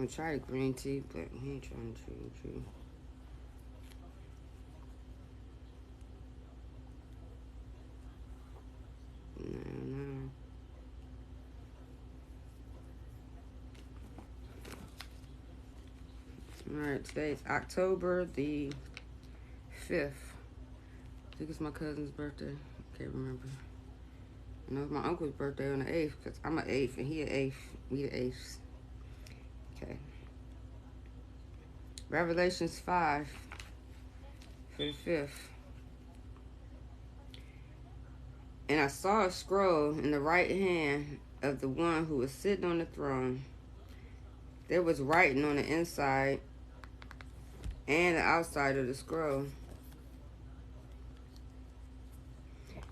I'm gonna try the green tea, but we ain't trying to drink. No. Alright, today's October the 5th. I think it's my cousin's birthday. Can't remember. I know it's my uncle's birthday on the 8th, because I'm an 8th and he an 8th. We the 8ths. Okay. Revelations 5 for the 5th. And I saw a scroll in the right hand of the one who was sitting on the throne. There was writing on the inside and the outside of the scroll.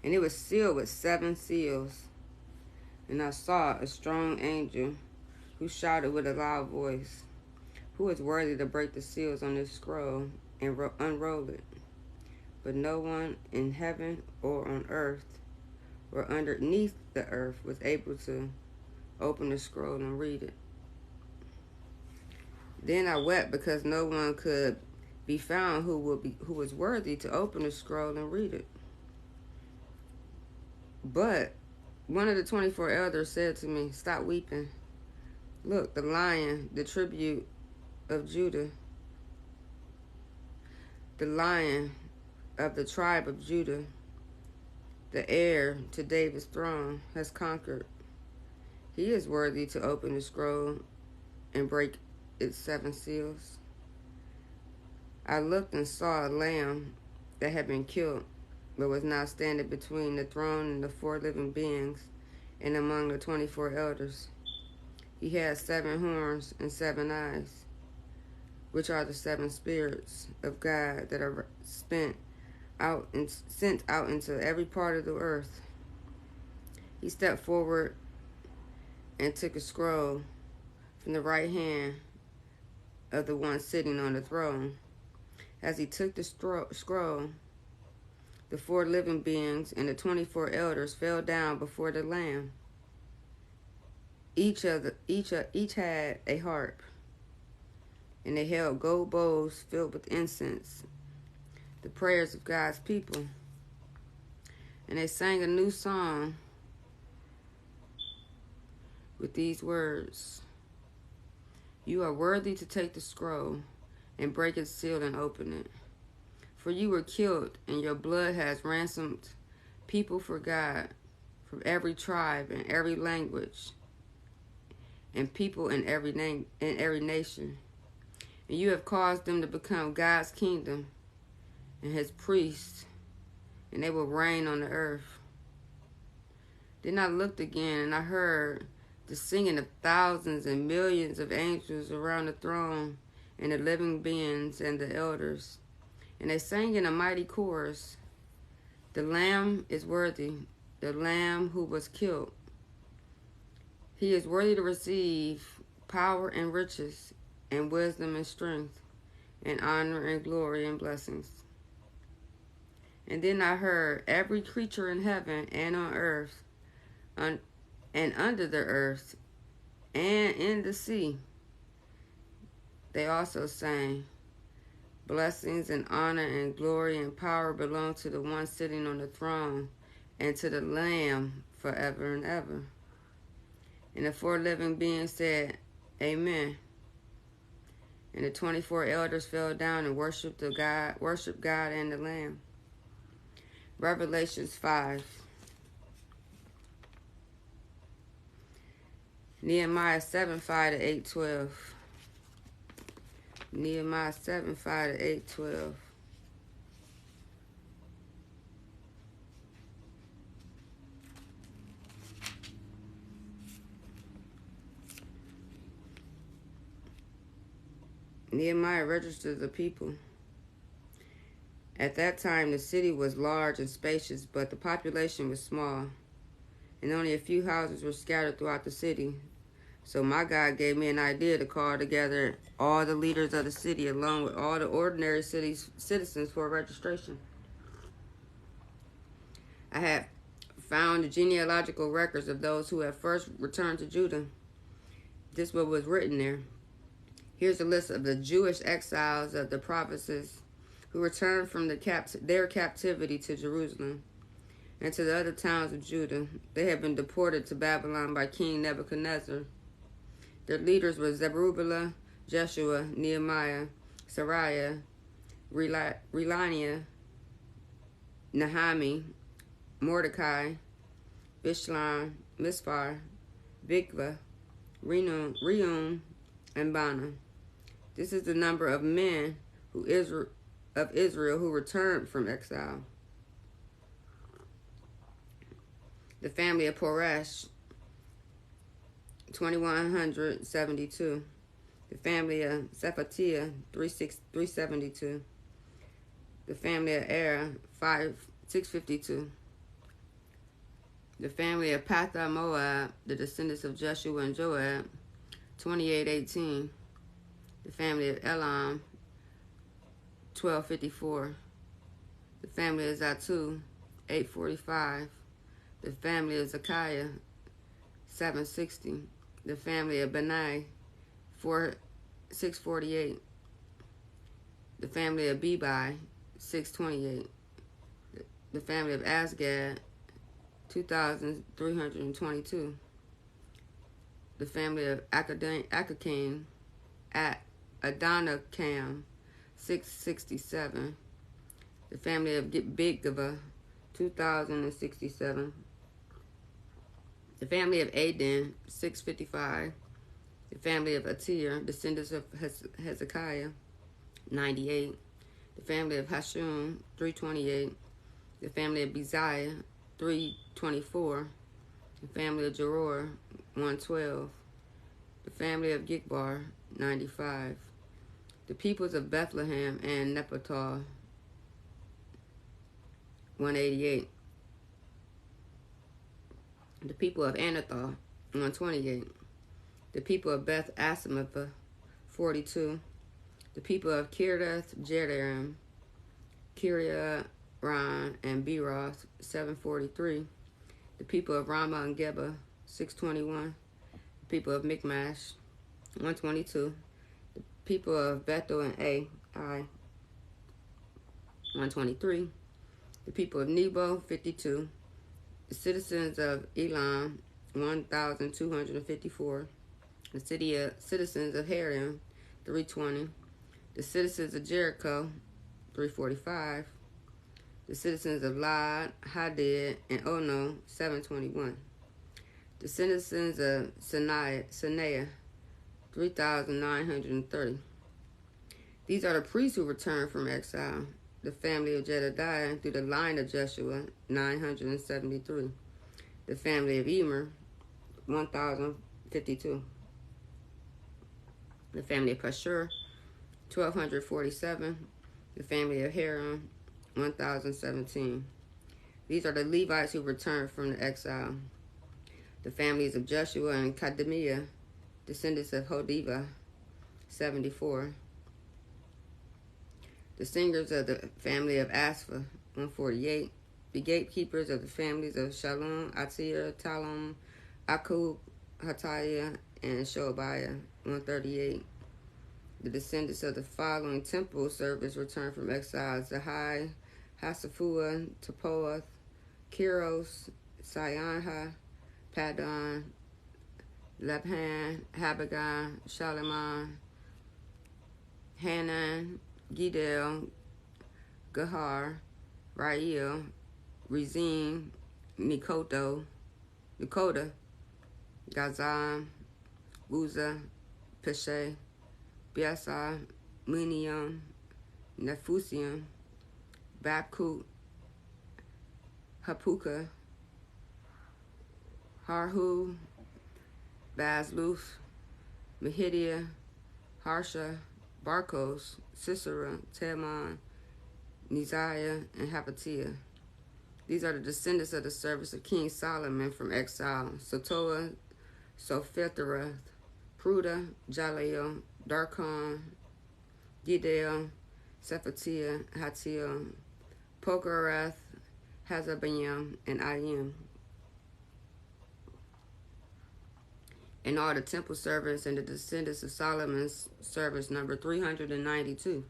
And it was sealed with 7 seals. And I saw a strong angel who shouted with a loud voice, "Who is worthy to break the seals on this scroll and unroll it?" But no one in heaven or on earth or underneath the earth was able to open the scroll and read it. Then I wept because no one could be found who was worthy to open the scroll and read it. But one of the 24 elders said to me, "Stop weeping. Look, the Lion, the tribute of Judah, the Lion of the tribe of Judah, the heir to David's throne, has conquered. He is worthy to open the scroll and break its 7 seals." I looked and saw a lamb that had been killed, but was now standing between the throne and the 4 living beings and among the 24 elders. He had 7 horns and 7 eyes, which are the 7 spirits of God that are sent out into every part of the earth. He stepped forward and took a scroll from the right hand of the one sitting on the throne. As he took the scroll, the 4 living beings and the 24 elders fell down before the Lamb. Each had a harp, and they held gold bowls filled with incense, the prayers of God's people. And they sang a new song with these words: "You are worthy to take the scroll and break its seal and open it. For you were killed, and your blood has ransomed people for God from every tribe and every language and people in every nation. And you have caused them to become God's kingdom and his priests, and they will reign on the earth." Then I looked again, and I heard the singing of thousands and millions of angels around the throne and the living beings and the elders. And they sang in a mighty chorus, "The Lamb is worthy, the Lamb who was killed. He is worthy to receive power and riches and wisdom and strength and honor and glory and blessings." And then I heard every creature in heaven and on earth and under the earth and in the sea. They also sang, "Blessings and honor and glory and power belong to the one sitting on the throne and to the Lamb forever and ever." And the 4 living beings said, "Amen." And the 24 elders fell down and worshiped God and the Lamb. Revelations 5. Nehemiah 7:5-8:12. Nehemiah 7:5-8:12. Nehemiah registered the people. At that time, the city was large and spacious, but the population was small, and only a few houses were scattered throughout the city. So my God gave me an idea to call together all the leaders of the city along with all the ordinary citizens for registration. I had found the genealogical records of those who had first returned to Judah. This was written there. Here's a list of the Jewish exiles of the provinces who returned from their captivity to Jerusalem and to the other towns of Judah. They had been deported to Babylon by King Nebuchadnezzar. Their leaders were Zerubbabel, Jeshua, Nehemiah, Sariah, Relania, Nahami, Mordecai, Bishlam, Mispar, Bigva, Reum, and Bana. This is the number of men of Israel who returned from exile. The family of Poresh, 2,172. The family of Shephatiah, 372. The family of Er, 652. The family of Patha Moab, the descendants of Jeshua and Joab, 2818. The family of Elam, 1254. The family of Zatu, 845. The family of Zekiah, 760. The family of Benai, 648. The family of Bebai, 628. The family of Asgad, 2,322. The family of Akakam at Adonakam, 667. The family of Bigva, 2,067. The family of Aden, 655. The family of Atir, descendants of Hezekiah, 98. The family of Hashum, 328. The family of Beziah, 324. The family of Jeror, 112. The family of Gikbar, 95. The peoples of Bethlehem and Nephtali, 188. The people of Anathoth, 128. The people of Beth Asematha, 42. The people of Kiriath Jearim, Kiriath and Beeroth, 743. The people of Ramah and Geba, 621. The people of Michmash, 122. The people of Bethel and Ai, 123. The people of Nebo, 52. The citizens of Elam, 1,254. The citizens of Harim, 320. The citizens of Jericho, 345. The citizens of Lod, Hadid, and Ono, 721. The citizens of Sanaa, 3,930. These are the priests who returned from exile. The family of Jedediah through the line of Jeshua, 973. The family of Emer, 1,052. The family of Pashur, 1,247. The family of Haram, 1,017. These are the Levites who returned from the exile. The families of Joshua and Kadmiah, descendants of Hodiva, 74. The singers of the family of Asphah, 148. The gatekeepers of the families of Shalom, Atir, Talom, Akub, Hatiah, and Shobiah, 138. The descendants of the following temple service returned from exile: Zahai, Hasaphuah, Tepoath, Kiros, Sayanha, Padon, Labhan, Habagai, Shalimah, Hanan, Gidel, Gahar, Rael, Rezin, Nikoda, Gazam, Uza, Peshe, Biasa, Munium, Nefusium, Bakut, Hapuka, Harhu, Bazluth, Mehidia, Harsha, Barkos, Sisera, Teman, Neziah, and Hapatiah. These are the descendants of the service of King Solomon from exile: Sotoa, Sophetherath, Pruda, Jaleel, Darkon, Gidel, Shephatiah, Hatiel, Pokereth, Hazabayim, and Ayim. and all the temple servants and the descendants of Solomon's servants numbered 392.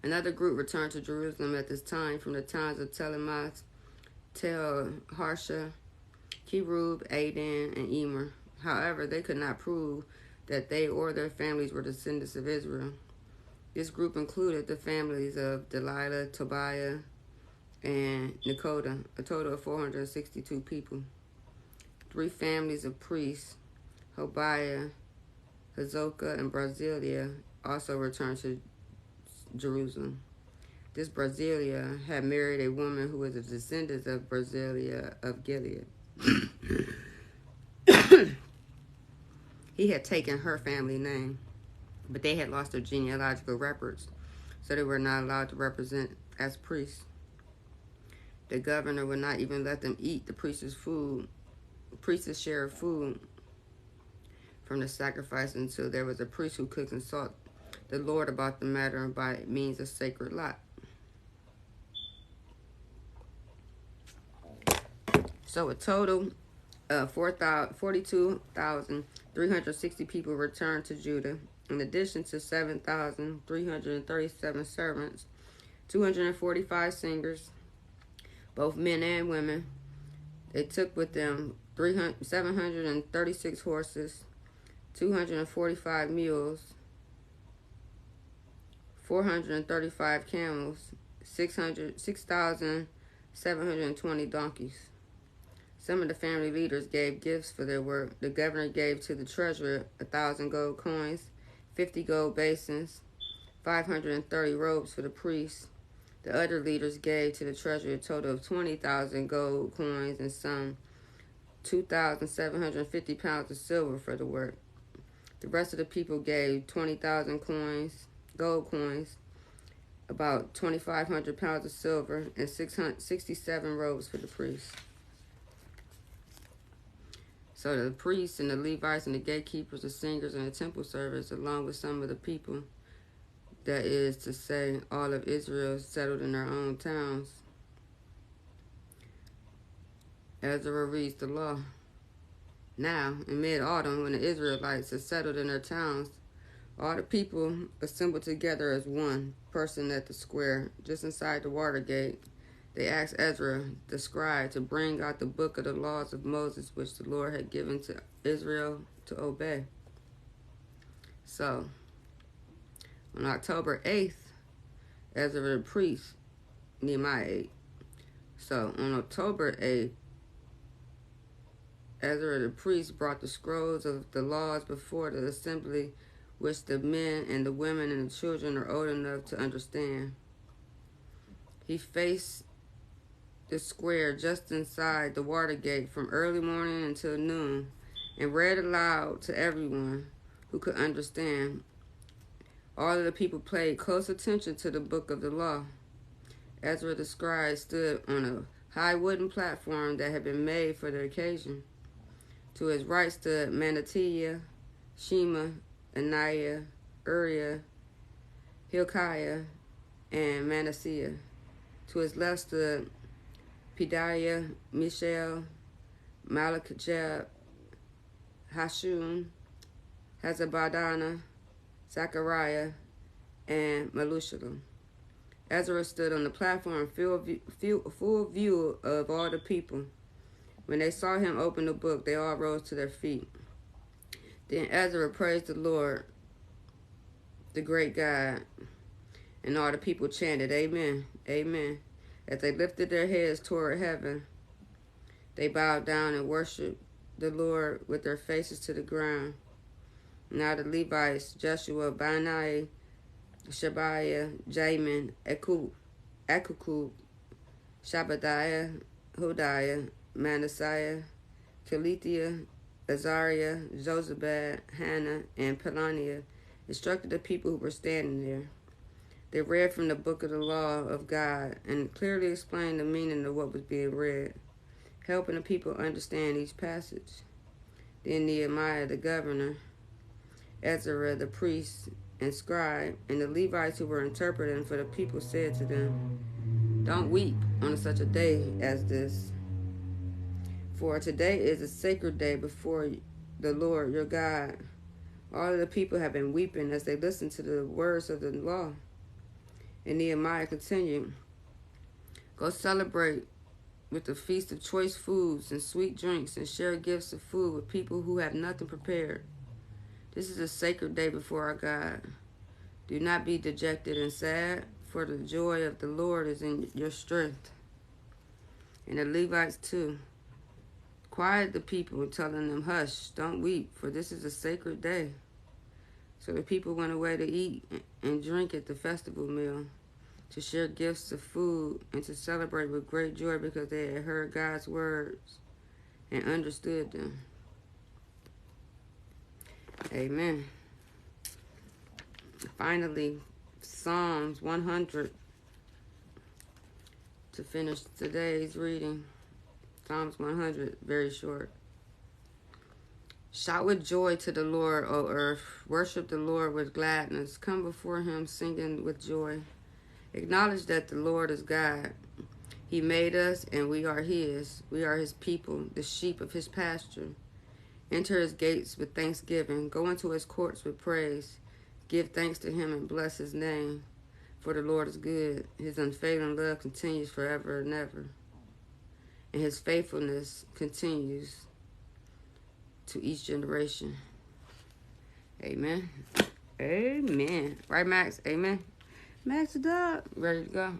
Another group returned to Jerusalem at this time from the towns of Telemath, Tel Harsha, Kerub, Adan, and Emer. However, they could not prove that they or their families were descendants of Israel. This group included the families of Delilah, Tobiah, and Nekoda, a total of 462 people. 3 families of priests, Hobiah, Hazoka, and Barzillai, also returned to Jerusalem. This Barzillai had married a woman who was a descendant of Barzillai of Gilead. He had taken her family name, but they had lost their genealogical records, so they were not allowed to represent as priests. The governor would not even let them eat the priest's share of food from the sacrifice until there was a priest who could consult the Lord about the matter by means of sacred lot. So a total of 42,360 people returned to Judah, in addition to 7,337 servants, 245 singers, both men and women. They took with them 736 horses, 245 mules, 435 camels, 6,720 donkeys. Some of the family leaders gave gifts for their work. The governor gave to the treasurer 1,000 gold coins, 50 gold basins, 530 robes for the priests. The other leaders gave to the treasurer a total of 20,000 gold coins and some 2,750 pounds of silver for the work. The rest of the people gave 20,000 gold coins, about 2,500 pounds of silver, and 667 robes for the priests. So the priests and the Levites and the gatekeepers, the singers and the temple servants, along with some of the people, that is to say, all of Israel, settled in their own towns. Ezra reads the law. Now, in mid-autumn, when the Israelites had settled in their towns, all the people assembled together as one person at the square, just inside the water gate. They asked Ezra, the scribe, to bring out the book of the laws of Moses, which the Lord had given to Israel to obey. So, on October 8th, Ezra the priest, Nehemiah 8. So, on October 8th, Ezra the priest brought the scrolls of the laws before the assembly, which the men and the women and the children are old enough to understand. He faced the square just inside the water gate from early morning until noon and read aloud to everyone who could understand. All of the people paid close attention to the book of the law. Ezra the scribe stood on a high wooden platform that had been made for the occasion. To his right stood Manatiah, Shema, Ananiah, Uriah, Hilkiah, and Manasseh. To his left stood Pedaiah, Mishael, Malachijah, Hashum, Hazabadana, Zechariah, and Melushalem. Ezra stood on the platform full view of all the people. When they saw him open the book, they all rose to their feet. Then Ezra praised the Lord, the great God, and all the people chanted, Amen, Amen. As they lifted their heads toward heaven, they bowed down and worshiped the Lord with their faces to the ground. Now the Levites, Jeshua, Bani, Shebiah, Jamin, Akukub, Shabadiah, Hodiah, Manasseh, Kelitiah, Azariah, Josabad, Hannah, and Pelaniah instructed the people who were standing there. They read from the book of the law of God and clearly explained the meaning of what was being read, helping the people understand each passage. Then Nehemiah the governor, Ezra the priest and scribe, and the Levites who were interpreting for the people said to them, Don't weep on such a day as this, for today is a sacred day before the Lord your God. All of the people have been weeping as they listened to the words of the law. And Nehemiah continued, go celebrate with the feast of choice foods and sweet drinks, and share gifts of food with people who have nothing prepared. This is a sacred day before our God. Do not be dejected and sad, for the joy of the Lord is in your strength. And the Levites too. Quiet the people, telling them, hush, don't weep, for this is a sacred day. So the people went away to eat and drink at the festival meal, to share gifts of food, and to celebrate with great joy because they had heard God's words and understood them. Amen. Finally, Psalms 100 to finish today's reading. Psalms 100, very short. Shout with joy to the Lord, O earth. Worship the Lord with gladness. Come before him singing with joy. Acknowledge that the Lord is God. He made us and we are his. We are his people, the sheep of his pasture. Enter his gates with thanksgiving. Go into his courts with praise. Give thanks to him and bless his name. For the Lord is good. His unfailing love continues forever and ever. And his faithfulness continues to each generation. Amen. Amen. Right, Max? Amen. Max the dog. Ready to go?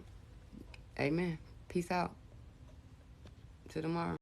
Amen. Peace out. Till tomorrow.